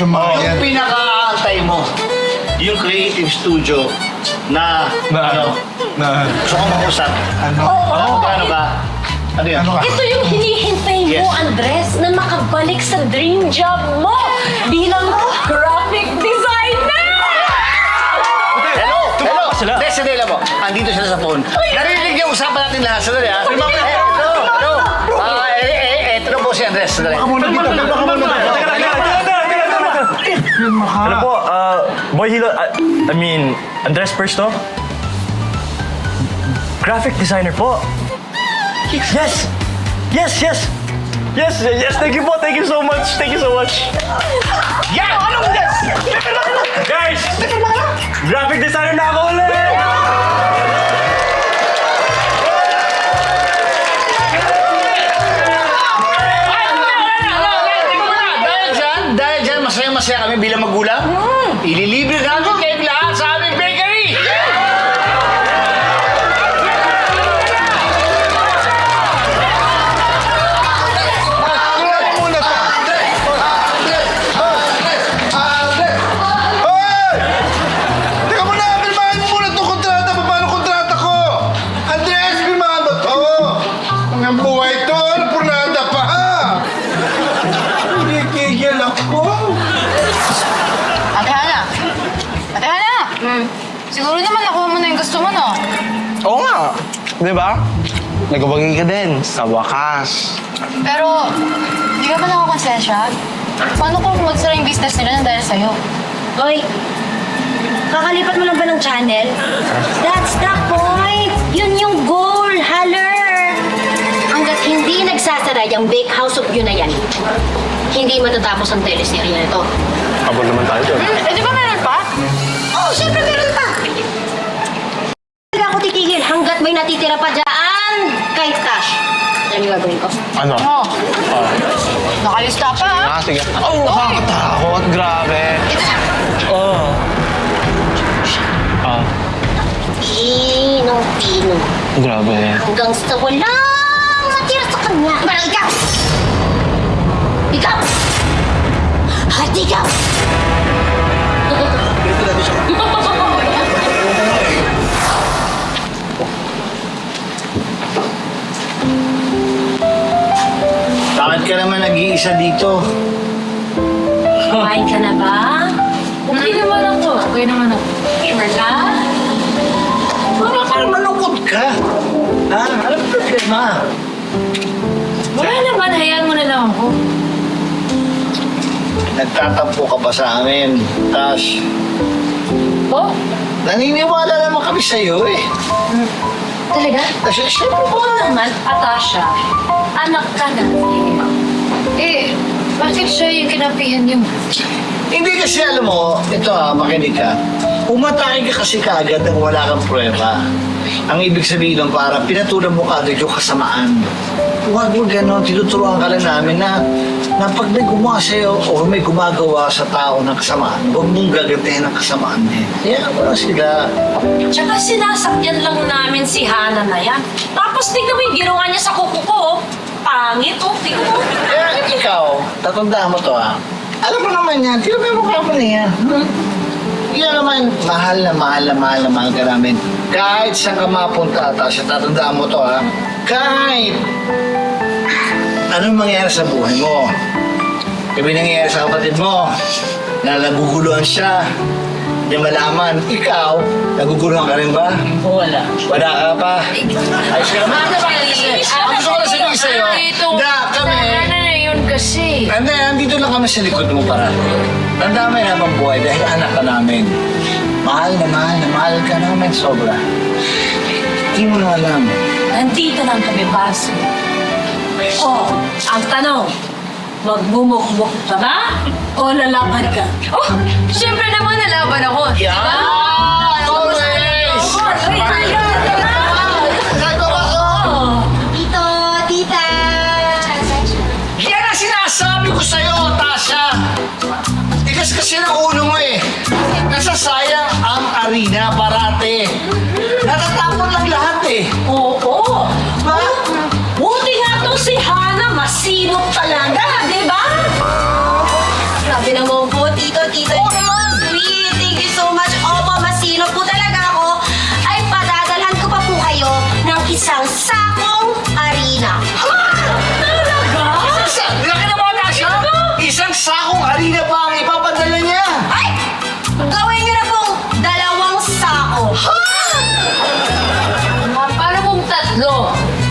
sa mga yan. Yung pinaka-aantay mo, yung creative studio na gusto ko mausap. Ano ba? Ano yan? Ito yung hinihintay mo, Yes. Andres, na makabalik sa dream job mo bilang graphic designer! Hello! Hello! sila. Sandali lang po. Andito sila sa phone. Narinig niyo usapan natin lahat. Sandali ha. Hello! Ito na po si Andres. Sandali. Baka muna dito. Baka muna dito. Ano po, Boy Hilo, I mean, Andres Persto? Graphic designer po. Yes! Yes, yes! Yes, yes, thank you po, thank you so much, thank you so much. Yeah! Anong yes? Guys! Graphic designer na ako ulit! Dahil dyan, masaya-masaya kami bilang magulang. Ililibre namin kayo lahat sa aming bakery! Teka muna, pirmahan mo muna itong kontrata. Paano kontrata ko? Andres, pirmahan ba ito? Ang buhay ito, ano purnada pa ha? Hindi kigil ako. Ate Hana! Ate Hana! Siguro naman nakuha mo na yung gusto mo, no? Oo nga. Di ba? Nagabagi ka din, sa wakas. Pero, di ka ba nakakonsensya? Paano kung magsara yung business nila na dahil sa'yo? Hoy, kakalipat mo lang ba ng channel? That's the point! Yun yung goal, Haller! Hanggat hindi nagsasara yung bake house of you na yan, hindi matatapos ang teleserye na ito. Abol naman tayo doon. Eh, di ba meron pa? Oo, syempre meron pa! Hindi ako titigil hanggat may natitira pa dyan kay Tash. Alam yung gagawin ko? Ano? Oo. Nakalista pa, ha? Sige. Oh, nakakatakot. Grabe. Ito na. Oh. Pinong-pino. Grabe. Hanggang sa walang matira sa kanya. Parang ikaw! Ikaw! At ikaw! Bakit ka naman nag-iisa dito? Kumain ka na ba? Okay naman ako. Okay naman ako. Sure ka? Parang malungkot ka. Ha? Anong problema? Wala naman. Hayaan mo na lang ako. Nagtatampo ka ba sa amin, Tash? Oh? Naniniwala naman kami sa'yo eh. Talaga? Kasi siyempre Oo naman, Atasha. Anak ka na. Eh, bakit siya yung kinapihan niyo? hindi kasi alam mo, ito makinig ka. Umatake ka kasi kaagad nang wala kang pruweba. Ang ibig sabihin nun, parang pinatulan mo kaagad yung kasamaan. Huwag mo gano'n, tinuturuan ka lang namin na pag may gumawa sa'yo o may gumagawa sa tao ng kasamaan, huwag mong gagantihan ng kasamaan niya. Kaya wala sila. Tsaka sinasakyan lang namin si Hana na yan. Tapos tingnan mo yung ginawa niya sa kuko ko. Pangit, oh. Tingnan mo. Kaya ikaw, tatandaan mo to alam mo naman yan, tira mo yung mukha mo na yan. Yan naman, mahal ka namin. Kahit saan ka mapunta, Tasha, tatandaan mo to kahit anong mangyayari sa buhay mo. Kami nangyayari sa kapatid mo, na naguguluhan siya, hindi malaman, ikaw, naguguluhan ka rin ba? Wala. Wala ka pa? Ayos ka naman. Ang gusto ko lang sabihin sa'yo, na kami, na yun kasi. andito lang kami sa likod mo para tanda mo yung habang buhay dahil anak ka namin. Mahal ka namin sobra. Hindi mo na alam. Nandito lang kami, Baso. Oh, ang tanong, magmumukmuk ka ba? O lalaban ka? Oh, siyempre naman nalaban ako. Yan! Always! Sago ba? Tito, tita. Yan ang sinasabi ko sa'yo, Tasha! Tigas kasi ng ulo mo eh. Nasasayang ang arena parate. Natatapon lang lahat eh. Oo. Ha? Buti nga tong si Hana, masinop talaga, di ba? Sabi na mo, buti tatlo.